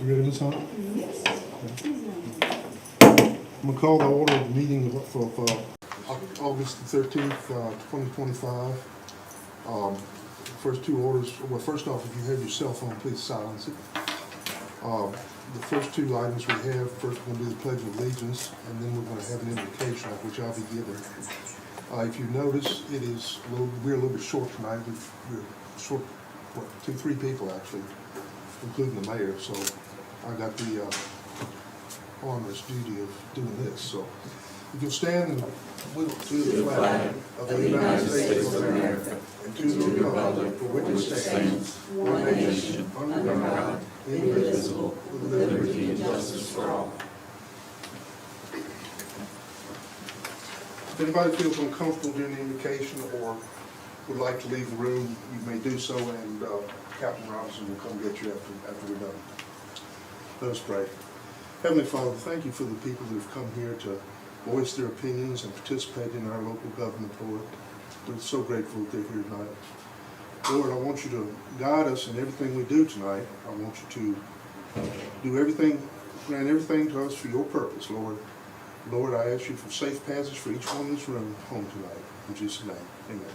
You ready, Ms. Hunt? Yes. I'm gonna call the order of the meeting of August the 13th, 2025. First two orders, well, first off, if you have your cell phone, please silence it. The first two items we have, first we're gonna do the Pledge of Allegiance, and then we're gonna have an invocation, of which I'll be giving. If you notice, we're a little bit short tonight. We're short, what, 3 people actually, including the mayor, so I got the onerous duty of doing this. So if you'll stand and we'll to the flag of the United States of America and to the republic for which it stands, one nation, under God, indivisible, with liberty and justice for all. If anybody feels uncomfortable during the invocation or would like to leave the room, you may do so, and Captain Robinson will come get you after we're done. Let us pray. Heavenly Father, thank you for the people who have come here to voice their opinions and participate in our local government, Lord. We're so grateful that they're here tonight. Lord, I want you to guide us in everything we do tonight. I want you to do everything, grant everything to us for your purpose, Lord. Lord, I ask you for safe passage for each one in this room home tonight. In Jesus' name, amen.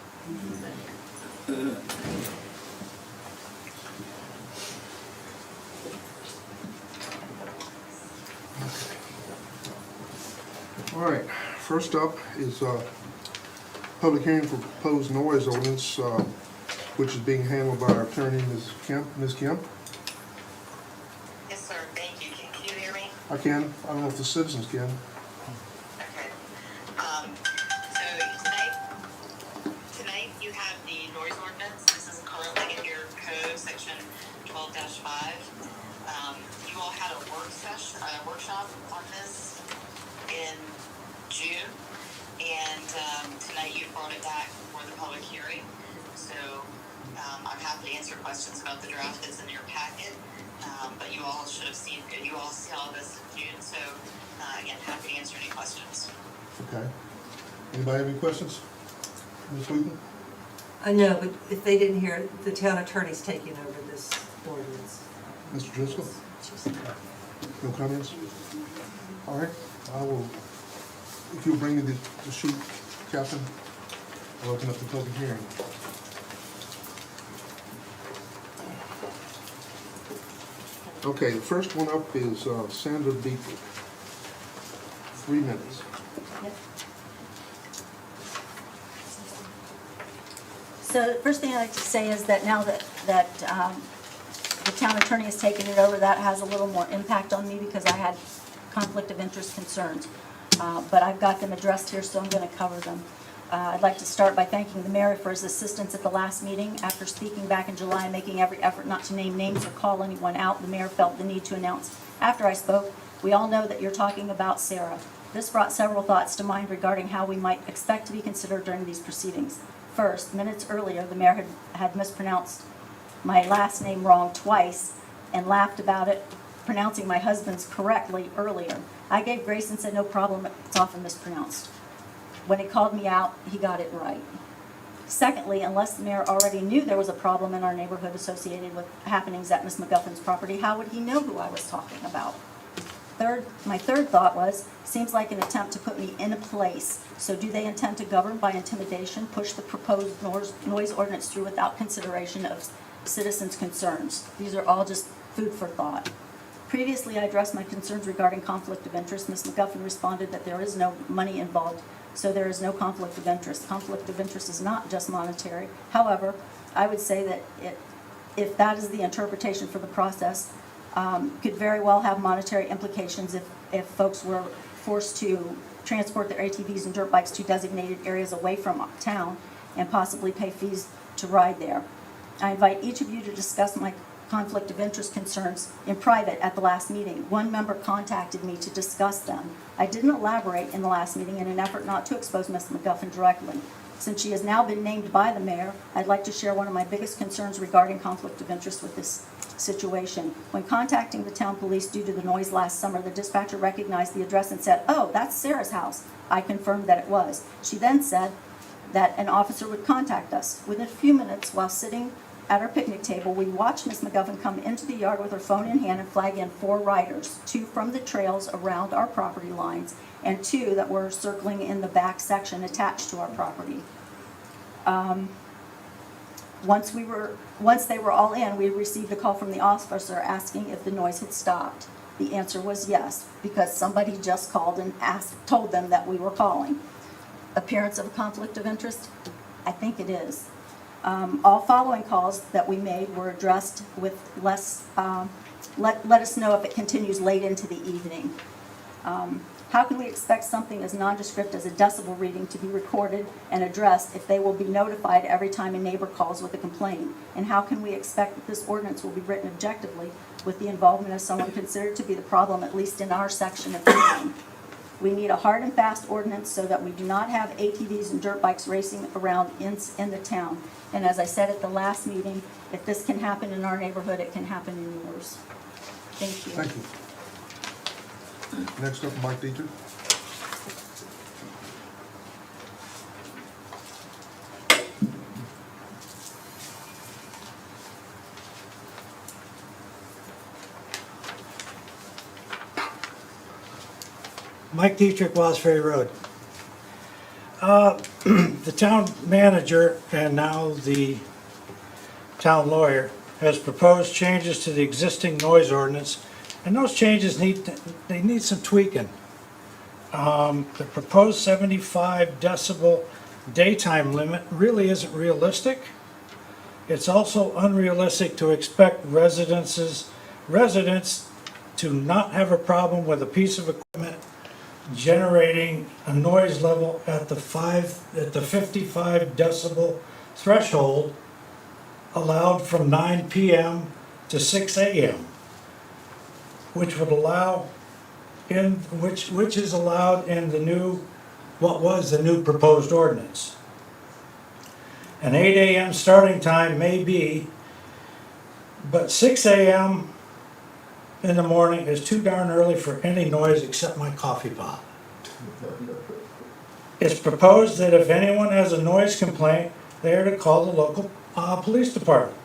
All right, first up is public hearing for proposed noise ordinance, which is being handled by our attorney, Ms. Kemp. Ms. Kemp? Yes, sir. Thank you. Can you hear me? I can. I don't know if the citizens can. Okay. So tonight you have the noise ordinance. This is currently in your code, section 12-5. You all had a workshop on this in June, and tonight you brought it back for the public hearing. So I'm happy to answer questions about the draft that's in your packet, but you all should have seen, you all saw this in June, so again, happy to answer any questions. Okay. Anybody have any questions? Ms. Wheaton? I know, but if they didn't hear, the town attorney's taking over this ordinance. Mr. Driscoll? No comments? All right, I will, if you'll bring me the sheet, Captain, I'll open up the public hearing. Okay, the first one up is Sandra Beaker. 3 minutes. So the first thing I'd like to say is that now that the town attorney has taken it over, that has a little more impact on me because I had conflict of interest concerns. But I've got them addressed here, so I'm going to cover them. I'd like to start by thanking the mayor for his assistance at the last meeting. After speaking back in July and making every effort not to name names or call anyone out, the mayor felt the need to announce after I spoke, "We all know that you're talking about Sarah." This brought several thoughts to mind regarding how we might expect to be considered during these proceedings. First, minutes earlier, the mayor had mispronounced my last name wrong twice and laughed about it, pronouncing my husband's correctly earlier. I gave grace and said, "No problem, it's often mispronounced." When he called me out, he got it right. Secondly, unless the mayor already knew there was a problem in our neighborhood associated with happenings at Ms. McGuffin's property, how would he know who I was talking about? My third thought was, seems like an attempt to put me in a place. So do they intend to govern by intimidation, push the proposed noise ordinance through without consideration of citizens' concerns? These are all just food for thought. Previously, I addressed my concerns regarding conflict of interest. Ms. McGuffin responded that there is no money involved, so there is no conflict of interest. Conflict of interest is not just monetary. However, I would say that if that is the interpretation for the process, could very well have monetary implications if folks were forced to transport their ATVs and dirt bikes to designated areas away from town and possibly pay fees to ride there. I invite each of you to discuss my conflict of interest concerns in private at the last meeting. One member contacted me to discuss them. I didn't elaborate in the last meeting in an effort not to expose Ms. McGuffin directly. Since she has now been named by the mayor, I'd like to share one of my biggest concerns regarding conflict of interest with this situation. When contacting the town police due to the noise last summer, the dispatcher recognized the address and said, "Oh, that's Sarah's house." I confirmed that it was. She then said that an officer would contact us. Within a few minutes, while sitting at our picnic table, we watched Ms. McGuffin come into the yard with her phone in hand and flag in 4 riders, 2 from the trails around our property lines, and 2 that were circling in the back section attached to our property. Once they were all in, we received a call from the officer asking if the noise had stopped. The answer was yes, because somebody just called and told them that we were calling. Appearance of a conflict of interest? I think it is. All following calls that we made were addressed with let us know if it continues late into the evening. How can we expect something as nondescript as a decibel reading to be recorded and addressed if they will be notified every time a neighbor calls with a complaint? And how can we expect that this ordinance will be written objectively with the involvement of someone considered to be the problem, at least in our section of town? We need a hard and fast ordinance so that we do not have ATVs and dirt bikes racing around in the town. And as I said at the last meeting, if this can happen in our neighborhood, it can happen in yours. Thank you. Thank you. Next up, Mike Dietrich. Mike Dietrich, Wells Ferry Road. The town manager and now the town lawyer has proposed changes to the existing noise ordinance, and those changes need some tweaking. The proposed 75 decibel daytime limit really isn't realistic. It's also unrealistic to expect residents to not have a problem with a piece of equipment generating a noise level at the 55 decibel threshold allowed from 9 p.m. to 6 a.m., which would allow which is allowed in the new proposed ordinance. An 8 a.m. starting time may be, but 6 a.m. in the morning is too darn early for any noise except my coffee pot. It's proposed that if anyone has a noise complaint, they are to call the local police department.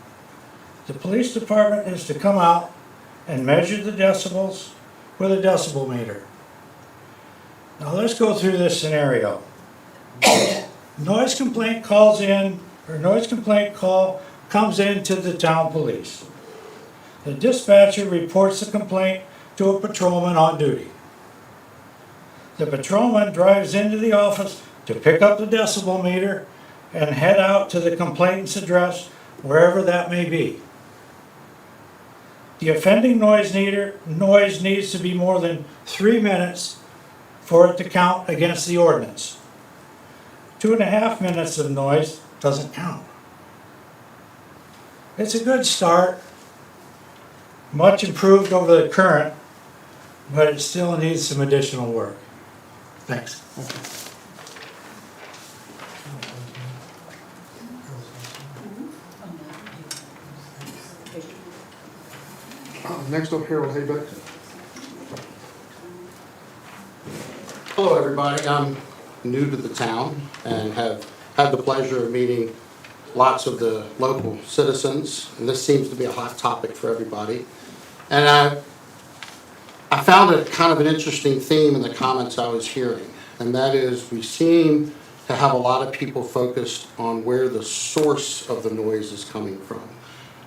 The police department is to come out and measure the decibels with a decibel meter. Now let's go through this scenario. Noise complaint call comes into the town police. The dispatcher reports the complaint to a patrolman on duty. The patrolman drives into the office to pick up the decibel meter and head out to the complainant's address, wherever that may be. The offending noise needs to be more than 3 minutes for it to count against the ordinance. 2.5 minutes of noise doesn't count. It's a good start, much improved over the current, but it still needs some additional work. Thanks. Next up, Harold Haybeck. Hello, everybody. I'm new to the town and have had the pleasure of meeting lots of the local citizens, and this seems to be a hot topic for everybody. And I found it kind of an interesting theme in the comments I was hearing, and that is we seem to have a lot of people focused on where the source of the noise is coming from.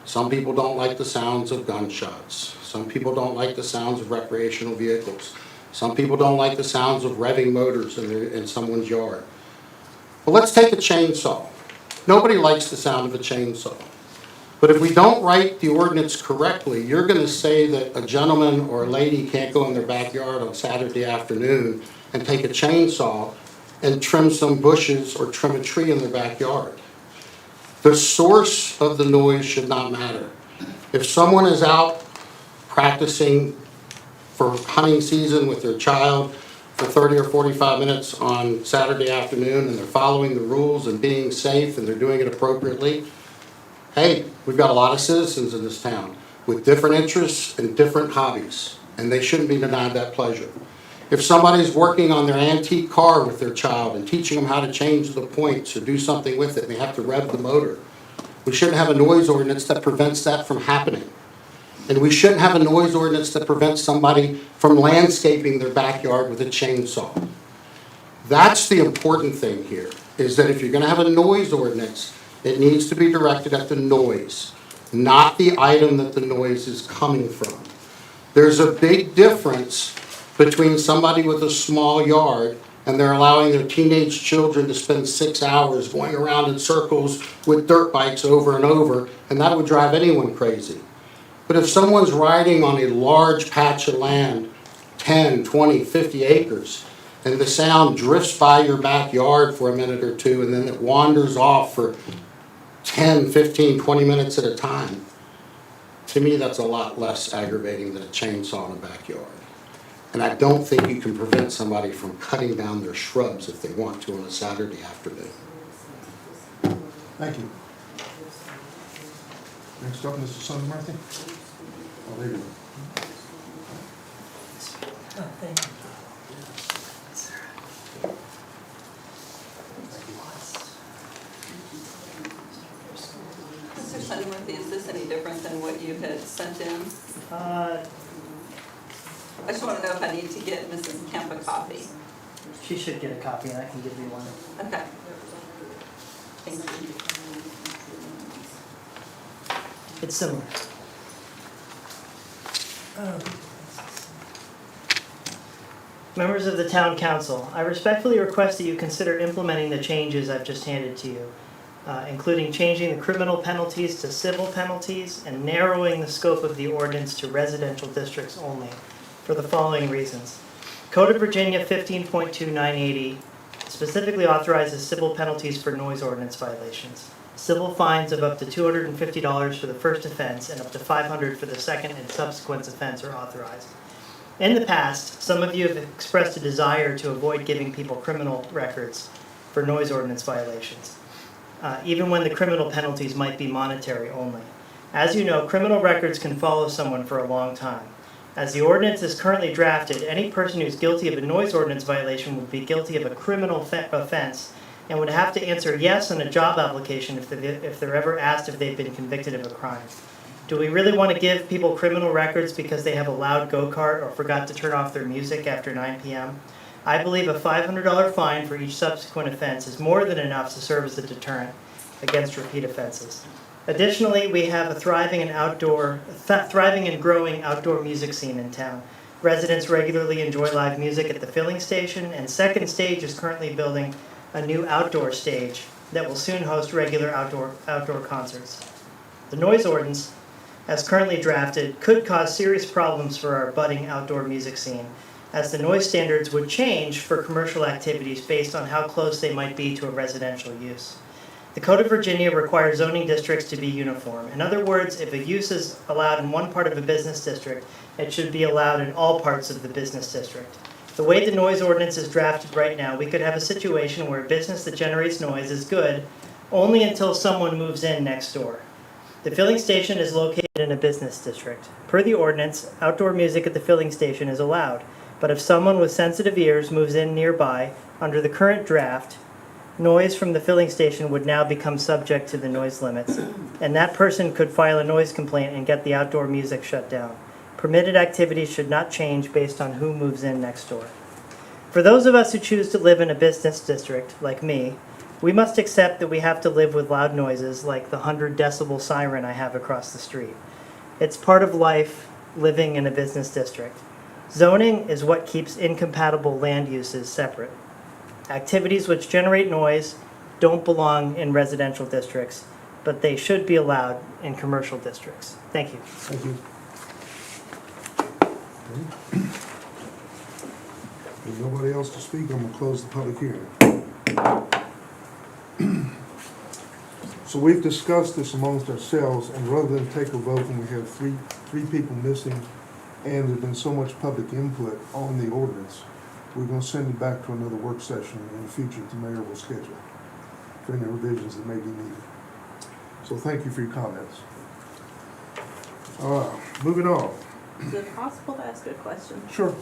Some people don't like the sounds of gunshots. Some people don't like the sounds of recreational vehicles. Some people don't like the sounds of revving motors in someone's yard. Well, let's take a chainsaw. Nobody likes the sound of a chainsaw. But if we don't write the ordinance correctly, you're going to say that a gentleman or a lady can't go in their backyard on Saturday afternoon and take a chainsaw and trim some bushes or trim a tree in their backyard. The source of the noise should not matter. If someone is out practicing for hunting season with their child for 30 or 45 minutes on Saturday afternoon and they're following the rules and being safe and they're doing it appropriately, hey, we've got a lot of citizens in this town with different interests and different hobbies, and they shouldn't be denied that pleasure. If somebody's working on their antique car with their child and teaching them how to change the points or do something with it, and they have to rev the motor, We shouldn't have a noise ordinance that prevents that from happening. And we shouldn't have a noise ordinance that prevents somebody from landscaping their backyard with a chainsaw. That's the important thing here, is that if you're gonna have a noise ordinance, it needs to be directed at the noise, not the item that the noise is coming from. There's a big difference between somebody with a small yard and they're allowing their teenage children to spend 6 hours going around in circles with dirt bikes over and over, and that would drive anyone crazy. But if someone's riding on a large patch of land, 10, 20, 50 acres, and the sound drifts by your backyard for a minute or two, and then it wanders off for 10, 15, 20 minutes at a time, to me, that's a lot less aggravating than a chainsaw in a backyard. And I don't think you can prevent somebody from cutting down their shrubs if they want to on a Saturday afternoon. Thank you. Next up, Mr. Sonny Murphy. Oh, there you go. Oh, thank you. Mr. Sunnyworthy, is this any different than what you had sent in? I just want to know if I need to get Mrs. Kemp a copy. She should get a copy and I can give you one. Okay. Thank you. It's similar. Members of the Town Council, I respectfully request that you consider implementing the changes I've just handed to you, including changing the criminal penalties to civil penalties and narrowing the scope of the ordinance to residential districts only, for the following reasons. Code of Virginia 15.2980 specifically authorizes civil penalties for noise ordinance violations. Civil fines of up to $250 for the first offense and up to $500 for the second and subsequent offense are authorized. In the past, some of you have expressed a desire to avoid giving people criminal records for noise ordinance violations, even when the criminal penalties might be monetary only. As you know, criminal records can follow someone for a long time. As the ordinance is currently drafted, any person who's guilty of a noise ordinance violation would be guilty of a criminal offense and would have to answer yes on a job application if they're ever asked if they've been convicted of a crime. Do we really want to give people criminal records because they have a loud go-kart or forgot to turn off their music after 9 p.m.? I believe a $500 fine for each subsequent offense is more than enough to serve as a deterrent against repeat offenses. Additionally, we have a thriving and growing outdoor music scene in town. Residents regularly enjoy live music at the filling station, and Second Stage is currently building a new outdoor stage that will soon host regular outdoor concerts. The noise ordinance, as currently drafted, could cause serious problems for our budding outdoor music scene, as the noise standards would change for commercial activities based on how close they might be to a residential use. The Code of Virginia requires zoning districts to be uniform. In other words, if a use is allowed in one part of a business district, it should be allowed in all parts of the business district. The way the noise ordinance is drafted right now, we could have a situation where a business that generates noise is good only until someone moves in next door. The filling station is located in a business district. Per the ordinance, outdoor music at the filling station is allowed, but if someone with sensitive ears moves in nearby, under the current draft, noise from the filling station would now become subject to the noise limits, and that person could file a noise complaint and get the outdoor music shut down. Permitted activities should not change based on who moves in next door. For those of us who choose to live in a business district, like me, we must accept that we have to live with loud noises like the 100 decibel siren I have across the street. It's part of life living in a business district. Zoning is what keeps incompatible land uses separate. Activities which generate noise don't belong in residential districts, but they should be allowed in commercial districts. Thank you. Thank you. If nobody else to speak, I'm gonna close the public hearing. So we've discussed this amongst ourselves, and rather than take a vote when we have three people missing, and there's been so much public input on the ordinance, we're gonna send it back to another work session in the future the mayor will schedule for any revisions that may be needed. So thank you for your comments. Moving on. Is it possible to ask a question? Sure.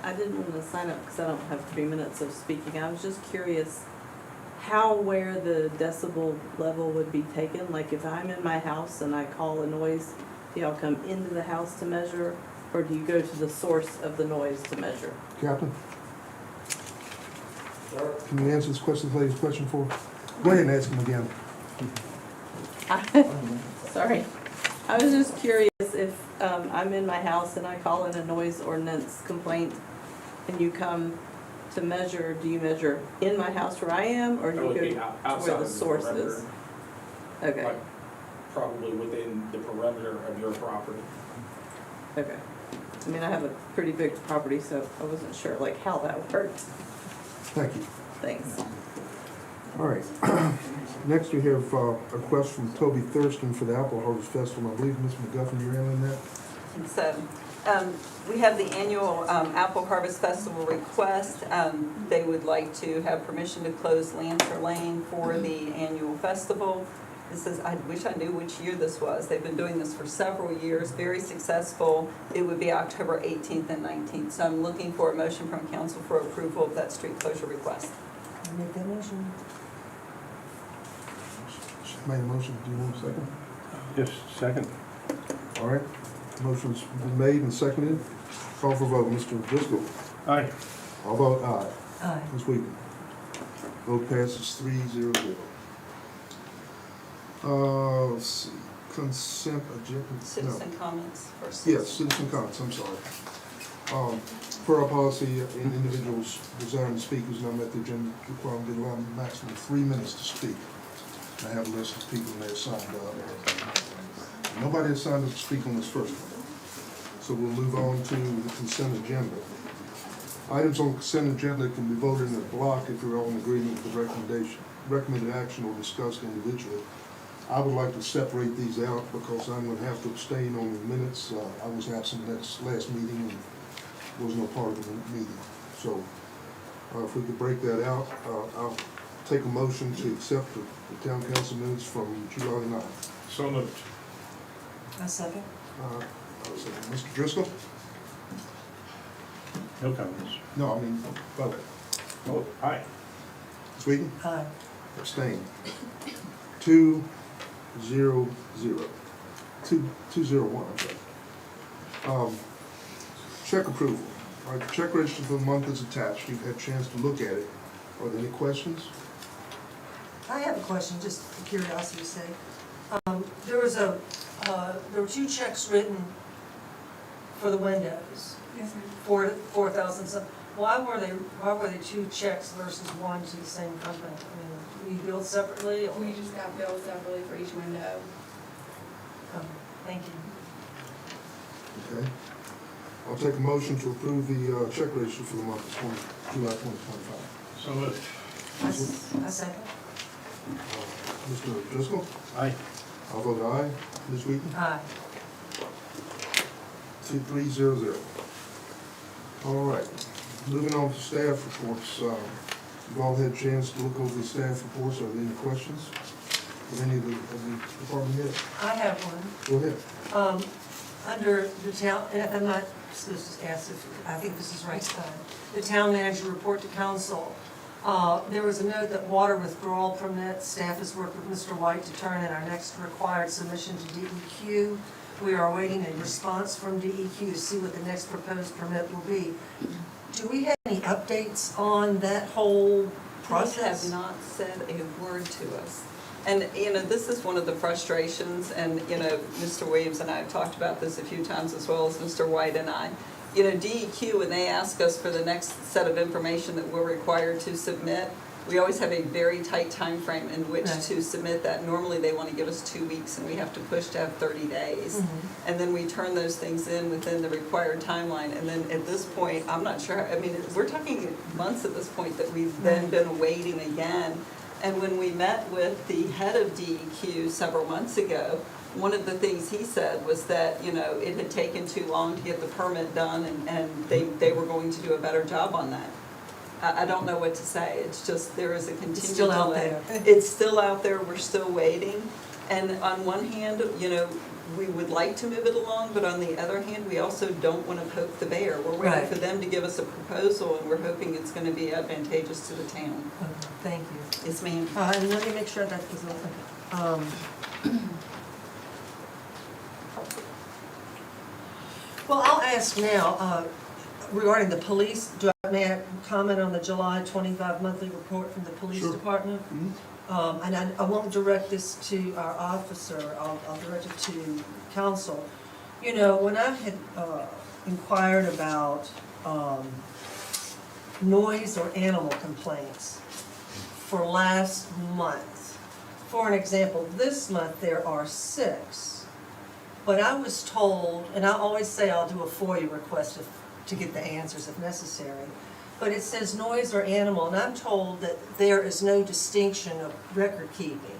I didn't want to sign up because I don't have 3 minutes of speaking. I was just curious how, where the decibel level would be taken? Like if I'm in my house and I call a noise, do y'all come into the house to measure? Or do you go to the source of the noise to measure? Captain? Can you answer this question, lady's question for? Go ahead and ask him again. Sorry. I was just curious if I'm in my house and I call in a noise ordinance complaint and you come to measure, do you measure in my house where I am or do That you would go be to outside where the of the source perimeter, is? Okay, like probably within the perimeter of your property. okay. I mean, I have a pretty big property, so I wasn't sure like how that worked. Thank you. Thanks. All right. Next, we have a request from Toby Thurston for the Apple Harvest Festival. I believe, Ms. McGuffin, you're handling that? So, we have the annual Apple Harvest Festival request. They would like to have permission to close Lancer Lane for the annual festival. This is, I wish I knew which year this was. They've been doing this for several years, very successful. It would be October 18th and 19th. So I'm looking for a motion from council for approval of that street closure request. I make that motion. She made a motion. Do you want a second? Yes, second. All right. Motion's been made and seconded. Call for vote. Mr. Driscoll. Aye. I'll vote aye. Aye. Ms. Weaver. Vote passes 3-0. Let's see, consent agenda. No. Citizen comments first. Yes, citizen comments, I'm sorry. Per our policy, individuals desiring to speak who's not met the agenda requirement, be allowed a maximum of 3 minutes to speak. I have a list of people that have signed up. Nobody has signed up to speak on this first one. So we'll move on to the consent agenda. Items on consent agenda can be voted in a block if you're all in agreement with the recommended action or discussed individually. I would like to separate these out because I'm going to have to abstain on the minutes. I was absent last meeting and was no part of the meeting. So if we could break that out, I'll take a motion to accept the town council minutes from July 9th. So moved. A second? Mr. Driscoll? No comments. No, I mean, vote. Oh, aye. Sweden? Aye. Abstain. 2-0-0. 2-0-1, I'm sorry. Check approval. All right, the check register for the month is attached. You've had a chance to look at it. Are there any questions? I have a question, just for curiosity's sake. There were 2 checks written for the windows. Yes, ma'am. 4,000 some. Why were they 2 checks versus one to the same company? I mean, were you billed separately or? We just got billed separately for each window. Thank you. Okay. I'll take a motion to approve the check register for the month of July 2025. So moved. I second. Mr. Driscoll? Aye. I'll vote aye. Ms. Wheaton? Aye. 3-0-0. All right, moving on to staff reports. You've all had a chance to look over the staff reports. Are there any questions of any of the department heads? I have one. Go ahead. Under the town, and I'm not supposed to ask if, I think this is right time, the town manager report to council. There was a note that water withdrawal permit, staff has worked with Mr. White to turn in our next required submission to DEQ. We are awaiting a response from DEQ to see what the next proposed permit will be. Do we have any updates on that whole process? They have not said a word to us. And, this is one of the frustrations, and, Mr. Williams and I have talked about this a few times as well as Mr. White and I. DEQ, when they ask us for the next set of information that we're required to submit, we always have a very tight time frame in which to submit that. Normally, they want to give us 2 weeks, and we have to push to have 30 days. Mm-hmm. And then we turn those things in within the required timeline. And then at this point, I'm not sure, we're talking months at this point that we've then been waiting again. And when we met with the head of DEQ several months ago, one of the things he said was that, it had taken too long to get the permit done, and they were going to do a better job on that. I don't know what to say. It's just, there is a continued delay. It's still out there. It's still out there. We're still waiting. And on one hand, we would like to move it along, but on the other hand, we also don't want to poke the bear. We're waiting Right. for them to give us a proposal, and we're hoping it's going to be advantageous to the town. Okay, thank you. Yes, ma'am. And let me make sure that was okay. Well, I'll ask now, regarding the police, may I comment on the July 25 monthly report from the police Sure. department? And I won't direct this to our officer, I'll direct it to council. You know, when I had inquired about noise or animal complaints for last month, for an example, this month there are 6, but I was told, and I always say I'll do a FOIA request to get the answers if necessary, but it says noise or animal, and I'm told that there is no distinction of record keeping.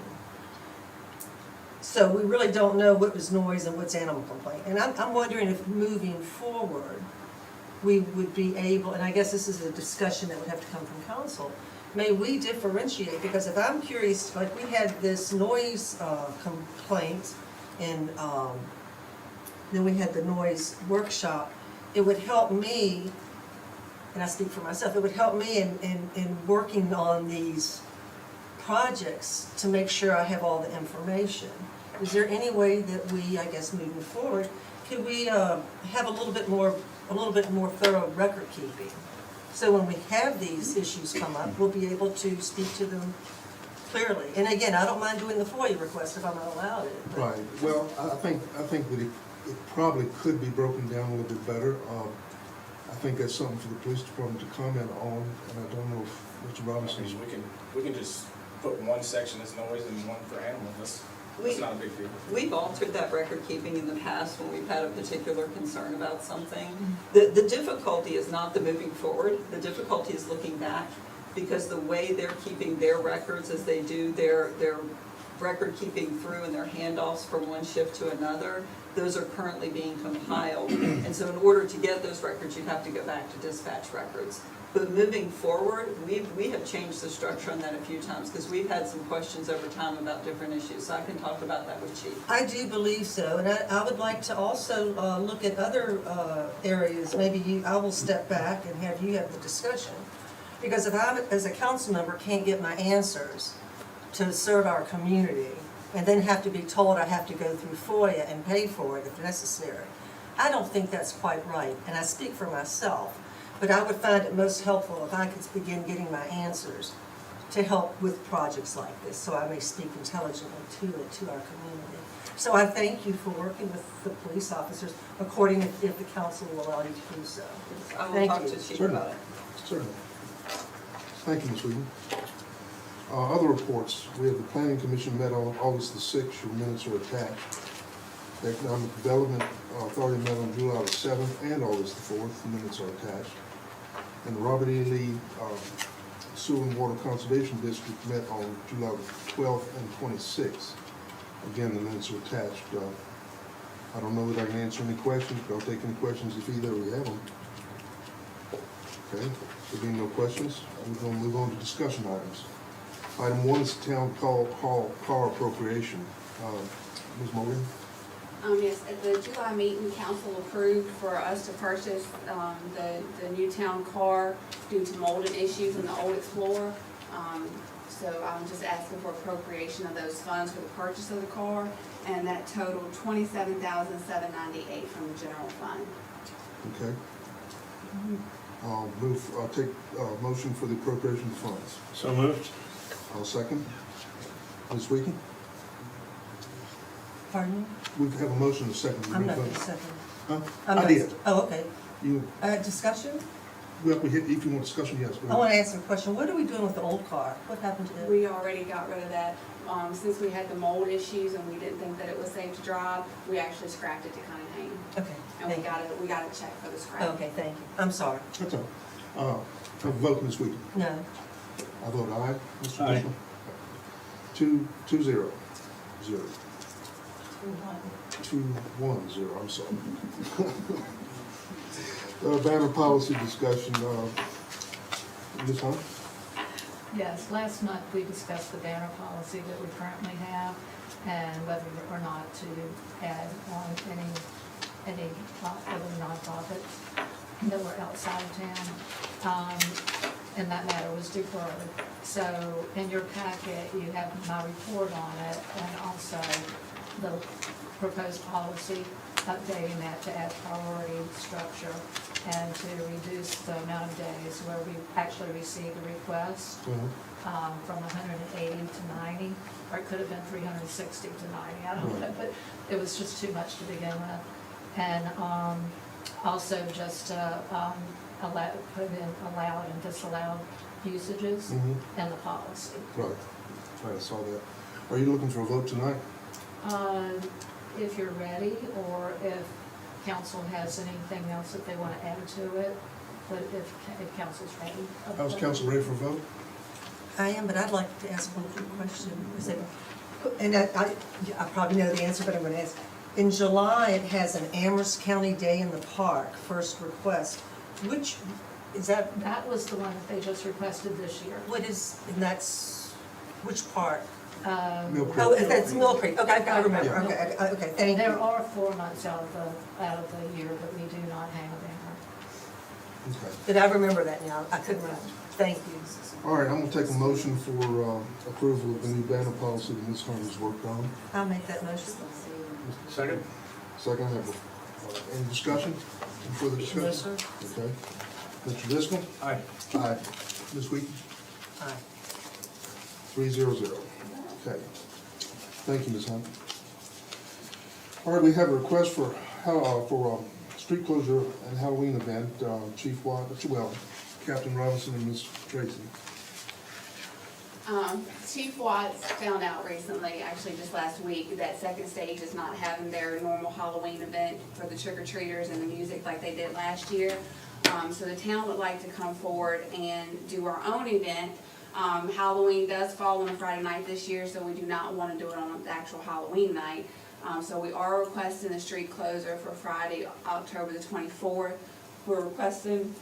So we really don't know what was noise and what's animal complaint. And I'm wondering if moving forward, we would be able, and I guess this is a discussion that would have to come from council, may we differentiate? Because if I'm curious, like we had this noise complaint, and then we had the noise workshop, it would help me, and I speak for myself, it would help me in working on these projects to make sure I have all the information. Is there any way that we, I guess moving forward, could we have a little bit more thorough record keeping? So when we have these issues come up, we'll be able to speak to them clearly. And again, I don't mind doing the FOIA request if I'm not allowed it. but- Right, well, I think that it probably could be broken down a little bit better. I think that's something for the police department to comment on, and I don't know if Mr. Robinson. We can just put one section as noise and one for animals. That's not a big deal. We've altered that record keeping in the past when we've had a particular concern about something. The difficulty is not the moving forward, the difficulty is looking back, because the way they're keeping their records as they do their record keeping through and their handoffs from one shift to another, those are currently being compiled. And so in order to get those records, you'd have to go back to dispatch records. But moving forward, we have changed the structure on that a few times, because we've had some questions over time about different issues, so I can talk about that with Chief. I do believe so, and I would like to also look at other areas. Maybe I will step back and have you have the discussion. Because if I, as a council member, can't get my answers to serve our community, and then have to be told I have to go through FOIA and pay for it if necessary, I don't think that's quite right, and I speak for myself. But I would find it most helpful if I could begin getting my answers to help with projects like this, so I may speak intelligently to our community. So I thank you for working with the police officers, according if the council will allow you to do so. I will Thank talk you. to Chief Certainly. about it. Certainly. Thank you, Ms. Whedon. Other reports, we have the Planning Commission met on August the 6th, your minutes are attached. The Economic Development Authority met on July the 7th and August the 4th, the minutes are attached. And the Robert E. Lee Sewer and Water Conservation District met on July the 12th and 26th. Again, the minutes are attached. I don't know that I can answer any questions, but I'll take any questions if either we have them. Okay, there being no questions, we're going to move on to discussion items. Item 1 is town hall car appropriation. Ms. Morgan? Yes, at the July meeting, council approved for us to purchase, the new town car due to molding issues in the old Explorer. So I'm just asking for appropriation of those funds for the purchase of the car, and that totaled $27,798 from the general fund. Okay. Take motion for the appropriation of funds. So moved. I'll second. Ms. Weaken? Pardon me? We have a motion to second. I'm not the second. Huh? I'm I not- did. Oh, okay. You, Discussion? if you want discussion, yes. go I want ahead. to ask a question. What are we doing with the old car? What happened to it? We already got rid of that, since we had the mold issues and we didn't think that it was safe to drive, we actually scrapped it to Cunningham. Okay, And thank you. we got a check for the scrap. Okay, thank you. I'm sorry. That's all. Have a vote, Ms. Weaken. No. I vote aye. Mr. Aye. Dishman? 2-0. 2-1-0, I'm sorry. Banner policy discussion, Ms. Hunt? Yes, last month we discussed the banner policy that we currently have and whether or not to add outside of town, and that matter was deferred. So in your packet, you have my report on it and also the proposed policy, updating that to add priority structure and to reduce the amount of days where we actually received a request from 180 to 90, or it could have been 360 to 90, I don't know, but it was just too much to begin with. And also just put in allowed and disallowed usages in the policy. Right, I saw that. Are you looking for a vote tonight? If you're ready, or if council has anything else that they want to add to it, but if council's ready. How's council ready for a vote? I am, but I'd like to ask one quick question. Is it, and I probably know the answer, but I'm going to ask. In July, it has an Amherst County Day in the Park, first request. Which, is that, That was the one that they just requested this year. what is, and that's, which park? Mill Creek. Oh, that's Mill Creek, okay, I remember, Yeah. okay, thank There you. are 4 months out of the year that we do not have there. Okay. Did I remember that now? I couldn't remember. Thank you. All right, I'm gonna take a motion for approval of the new banner policy that Ms. Hunter's worked on. I'll make that motion. Second? Second, any discussion? Any further discussion? No, sir. Okay. Mr. Driscoll? Aye. Aye. Ms. Wheaton? Aye. 3-0-0. Okay. Thank you, Ms. Hunt. All right, we have a request for street closure and Halloween event. Chief Watt, Captain Robinson and Ms. Tracy. Chief Watts found out recently, actually just last week, that Second Stage is not having their normal Halloween event for the trick-or-treaters and the music like they did last year. So the town would like to come forward and do our own event. Halloween does fall on a Friday night this year, so we do not want to do it on the actual Halloween night. So we are requesting the street closure for Friday, October the 24th. We're requesting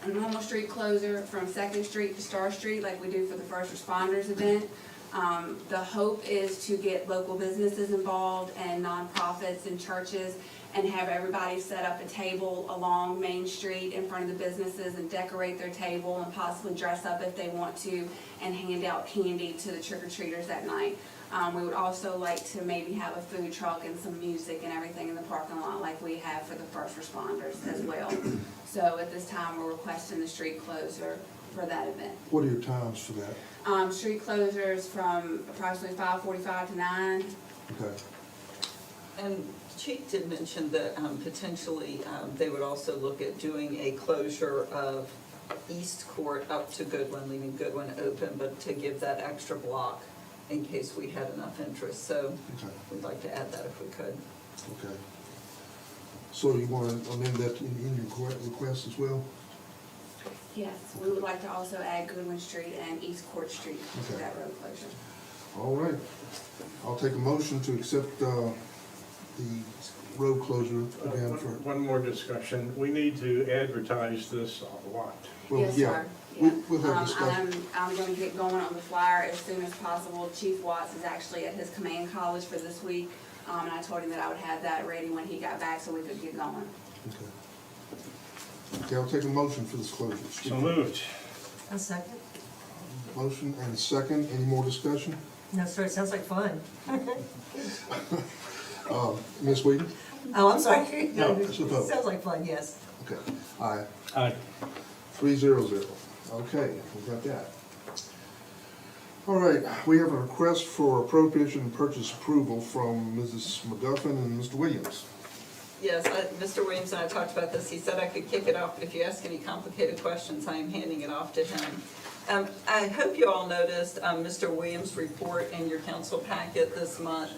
a normal street closure from Second Street to Star Street like we do for the first responders event. The hope is to get local businesses involved and nonprofits and churches and have everybody set up a table along Main Street in front of the businesses and decorate their table and possibly dress up if they want to and hand out candy to the trick-or-treaters that night. We would also like to maybe have a food truck and some music and everything in the parking lot like we have for the first responders as well. So at this time, we're requesting the street closure for that event. What are your times for that? Street closures from approximately 5:45 to 9. Okay. And Chief did mention that potentially they would also look at doing a closure of East Court up to Goodwin, leaving Goodwin open, but to give that extra block in case we had enough interest. So Okay. we'd like to add that if we could. Okay. So you want to amend that in your request as well? Yes, we would like to also add Goodwin Street and East Court Street to Okay. that road closure. All right. I'll take a motion to accept the road closure again for, One more discussion. We need to advertise this a lot. well, Yes, yeah. sir. Yeah. We'll have discussion. I'm gonna get going on the flyer as soon as possible. Chief Watts is actually at his command college for this week, and I told him that I would have that ready when he got back so we could get going. Okay. Okay, I'll take a motion for this closure. So moved. A second? Motion and second. Any more discussion? No, sir, it sounds like fun. Ms. Whedon? Oh, I'm sorry. No, it's a vote. Sounds like fun, yes. Okay. Aye. Aye. 3-0-0. Okay, we got that. All right, we have a request for appropriation and purchase approval from Mrs. McGuffin and Mr. Williams. Yes, Mr. Williams and I talked about this. He said I could kick it off, but if you ask any complicated questions, I am handing it off to him. I hope you all noticed Mr. Williams' report in your council packet this month.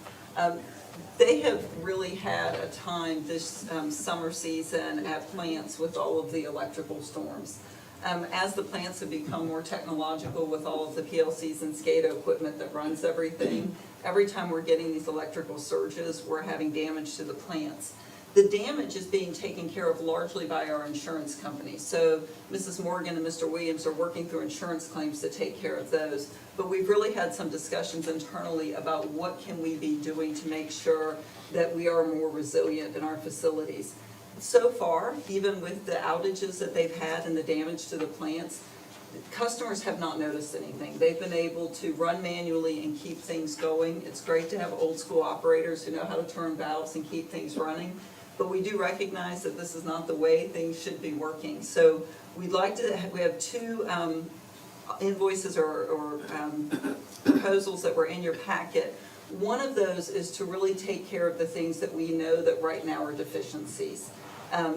They have really had a time this summer season at plants with all of the electrical storms. As the plants have become more technological with all of the PLCs and SCADA equipment that runs everything, every time we're getting these electrical surges, we're having damage to the plants. The damage is being taken care of largely by our insurance company. So Mrs. Morgan and Mr. Williams are working through insurance claims to take care of those. But we've really had some discussions internally about what can we be doing to make sure that we are more resilient in our facilities. So far, even with the outages that they've had and the damage to the plants, customers have not noticed anything. They've been able to run manually and keep things going. It's great to have old school operators who know how to turn valves and keep things running. But we do recognize that this is not the way things should be working. So we'd like to, we have two invoices or proposals that were in your packet. One of those is to really take care of the things that we know that right now are deficiencies.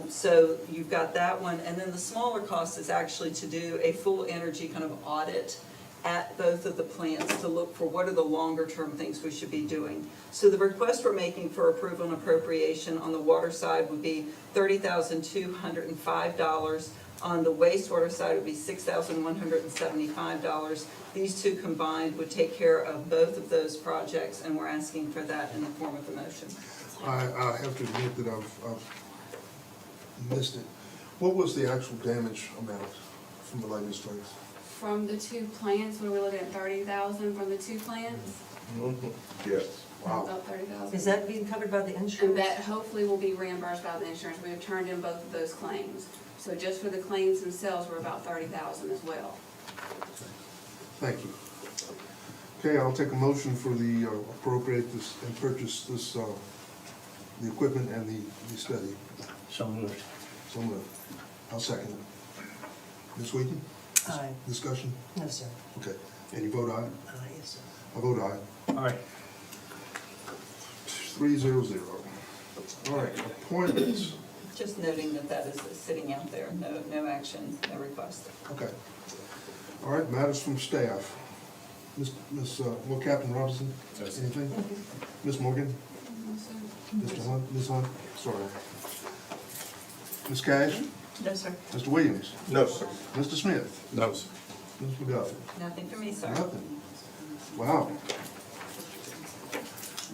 So you've got that one, and then the smaller cost is actually to do a full energy kind of audit at both of the plants to look for what are the longer term things we should be doing. So the request we're making for approval and appropriation on the water side would be $30,205. On the wastewater side would be $6,175. These two combined would take care of both of those projects, and we're asking for that in the form of a motion. I have to admit that I've missed it. What was the actual damage amount from the lightning strikes? From the two plants, we were looking at 30,000 from the two plants, Yes. Wow. about 30,000. Is that being covered by the insurance? And that hopefully will be reimbursed by the insurance. We have turned in both of those claims. So just for the claims themselves, we're about 30,000 as well. Thank you. Okay, I'll take a motion for the appropriate this and purchase this, the equipment and the study. So moved. So moved. I'll second it. Ms. Wheaton? Aye. Discussion? No, sir. Okay. And you vote aye? Yes, sir. I vote aye. All right. 300. All right, appointments. Just noting that that is sitting out there, no action, no request. Okay. All right, matters from staff. Well, Captain Robinson, Yes. anything? Ms. Morgan? Mr. Hunt? Ms. Hunt? Sorry. Ms. Cash? No, sir. Mr. Williams? No, sir. Mr. Smith? No, sir. Ms. McGuffin? Nothing for me, sir. Nothing. Wow.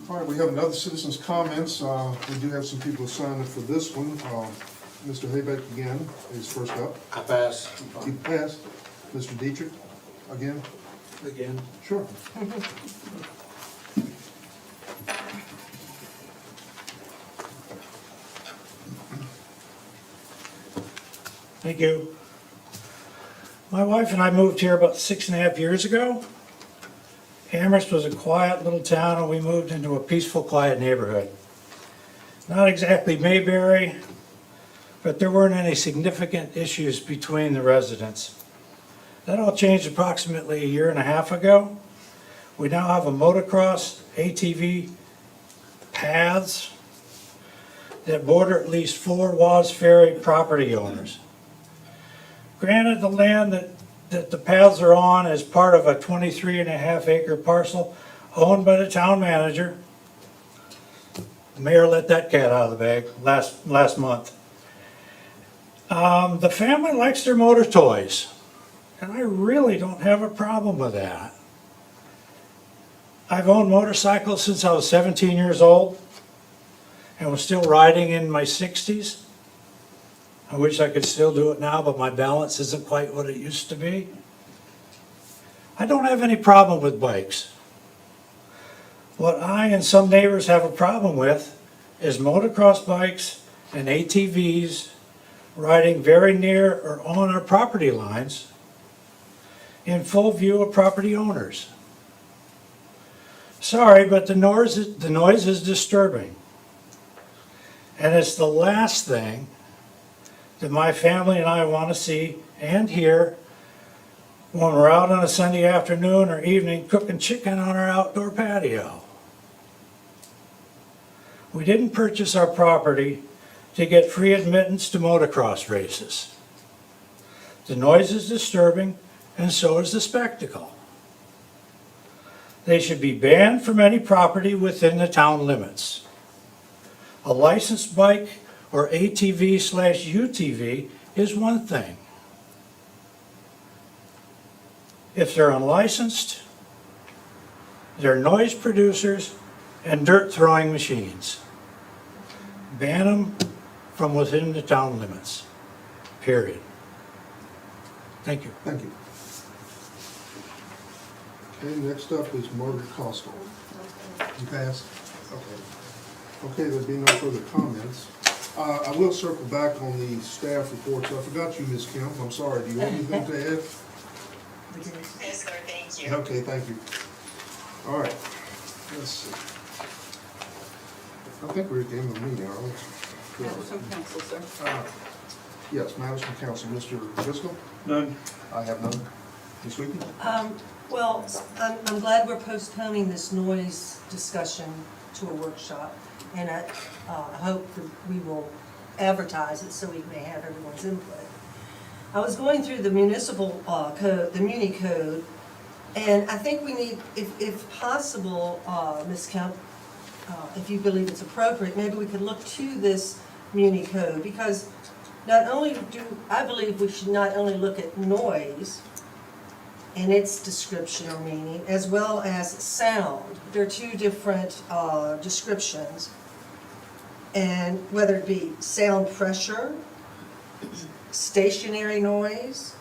All right, we have another citizens' comments. We do have some people signed up for this one. Mr. Haybeck again is first up. I pass. You passed. Mr. Dietrich, again? Again. Sure. Thank you. My wife and I moved here about 6.5 years ago. Amherst was a quiet little town, and we moved into a peaceful, quiet neighborhood. Not exactly Mayberry, but there weren't any significant issues between the residents. That all changed approximately 1.5 years ago. We now have a motocross, ATV paths that border at least 4 Waz Ferry property owners. Granted, the land that the paths are on is part of a 23.5 acre parcel owned by the town manager. The mayor let that cat out of the bag last month. The family likes their motor toys, and I really don't have a problem with that. I've owned motorcycles since I was 17 years old and was still riding in my 60s. I wish I could still do it now, but my balance isn't quite what it used to be. I don't have any problem with bikes. What I and some neighbors have a problem with is motocross bikes and ATVs riding very near or on our property lines in full view of property owners. Sorry, but the noise is disturbing. And it's the last thing that my family and I want to see and hear when we're out on a Sunday afternoon or evening cooking chicken on our outdoor patio. We didn't purchase our property to get free admittance to motocross races. The noise is disturbing, and so is the spectacle. They should be banned from any property within the town limits. A licensed bike or ATV/UTV is one thing. If they're unlicensed, they're noise producers and dirt throwing machines. Ban them from within the town limits, period. Thank you. Thank you. Okay, next up is Margaret Costco. You passed? Okay. Okay, there being no further comments, I will circle back on the staff reports. I forgot you, Ms. Kemp. I'm sorry. Do you have anything to add? Yes, sir, thank you. Okay, thank you. All right, let's see. I think we're at the end of the meeting, aren't we? Matters from council, sir. Yes, matters from council. Mr. Driscoll? None. I have none. Ms. Weaver? Well, I'm glad we're postponing this noise discussion to a workshop, and I hope that we will advertise it so we may have everyone's input. I was going through the municipal code, the Muni code, and I think we need, if possible, Ms. Kemp, if you believe it's appropriate, maybe we could look to this Muni code, because not only I believe we should not only look at noise and its description or meaning, as well as sound. They're two different descriptions. And whether it be sound pressure, stationary noise,